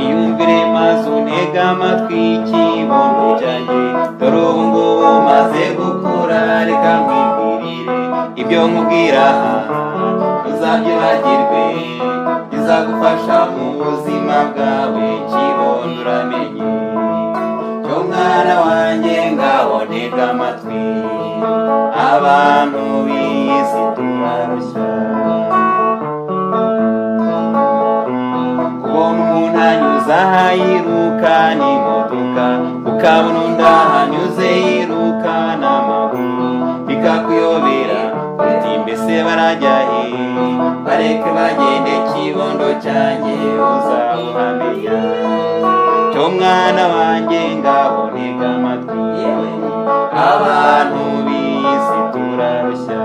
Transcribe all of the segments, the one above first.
iyumvire maze untege amatwi ikibondo cyanjye, dore ubu ngubu maze gukura, reka nkwibwirire ibyo nkubwira uzabyibagirwe, bizagufasha mu buzima bwawe. Kibondo uramenye, cyo mwana wanjye ngaho ntega amatwi, abantu b'isi turarushya. Kubona umuntu anyuze aha yiruka n'imodoka, ukabona undi ahanyuze yiruka n'amaguru, bikakuyobera uti mbese barajya he? Bareke bagende, kibondo cyanjye uzawuhamenya. Cyo mwana wanjye ngaho ntega amatwi, abantu b'isi turarushya.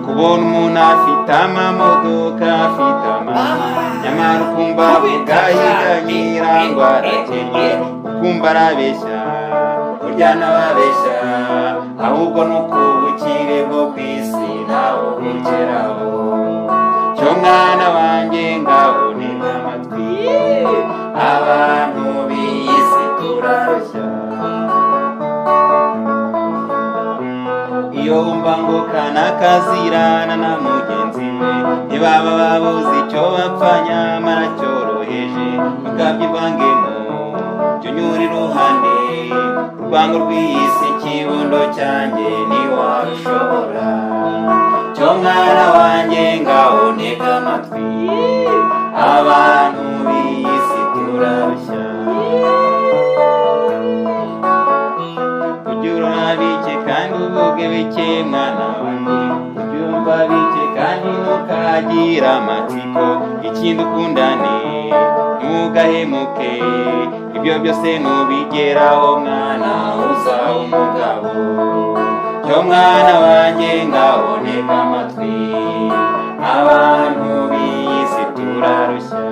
Kubona umuntu afite amamodoka, afite amazu, nyamara ukumva bugahiganyira ngo arakennye, ukumva arabeshya, burya n'ababeshya, ahubwo nuko ubukire bwo ku isi ntaho bugeraho. Cyo mwana wanjye ngaho ntega amatwi, abantu b'isi turarushya. Iyo wumva ngo kanaka azirana na mugenzi we, ntibaba babuze icyo bapfa, nyamara cyoroheje bakabyivangemo, jya unyura iruhande urwango rw'isi. Kibondo cyanjye ntiwarushobora. Cyo mwana wanjye ngaho ntega amatwi, abantu b'isi turarushya. Ujye urora bike kandi uvuge bike mwana wanjye, ujye umva bike kandi ntukagire amatsiko, ikindi ukundane ntugahemuke, ibyo byose nubigeraho mwana uzaba umugabo. Cyo mwana wanjye ngaho ntega amatwi, abantu b'isi turarushya.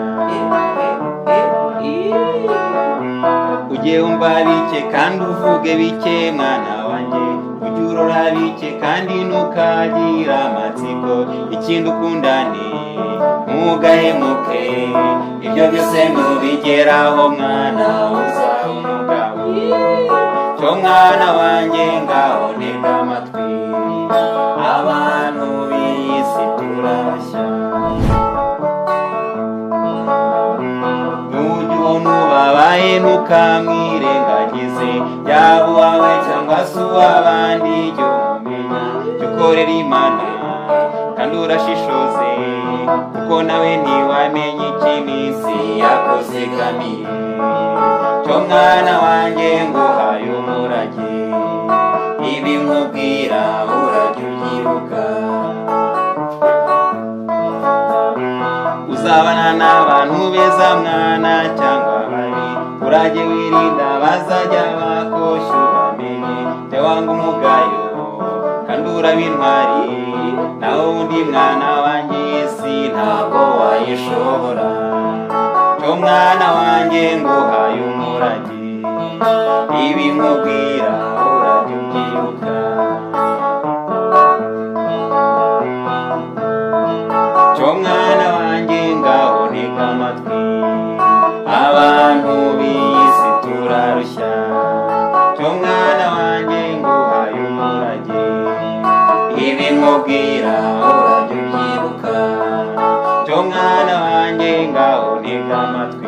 Ujye umva bike kandi uvuge bike mwana wanjye, ujye urora bike kandi ntukagire amatsiko, ikindi ukundane ntugahemuke, ibyo byose nubigeraho mwana uzaba umugabo. Cyo mwana wanjye ngaho ntega amatwi, abantu b'isi turarushya. Nujya ubona ubabaye ntukamwirengagize, yaba uwawe cyangwa se uw'abandi, jya umumenya, jya ukorera Imana kandi urashishoze, kuko nawe ntiwamenye icyo iminsi yakoze kamiye. Cyo mwana wanjye nguhaye umurage, ibi nkubwira urajya ubyibuka. Uzabana n'abantu beza mwana cyangwa babi, urajye wirinda bazajya bakoshya, ubamenye, jya wanga umugayo kandi urabe intwari, naho undi mwana wanjye isi ntabwo wayishobora. Cyo mwana wanjye nguhaye umurage, ibi nkubwira urajya ubyibuka. Cyo mwana wanjye ngaho ntega amatwi, abantu b'isi turarushya. Cyo mwana wanjye nguhaye umurage, ibi nkubwira urajya ubyibuka. Cyo mwana wanjye ngaho ntega amatwi.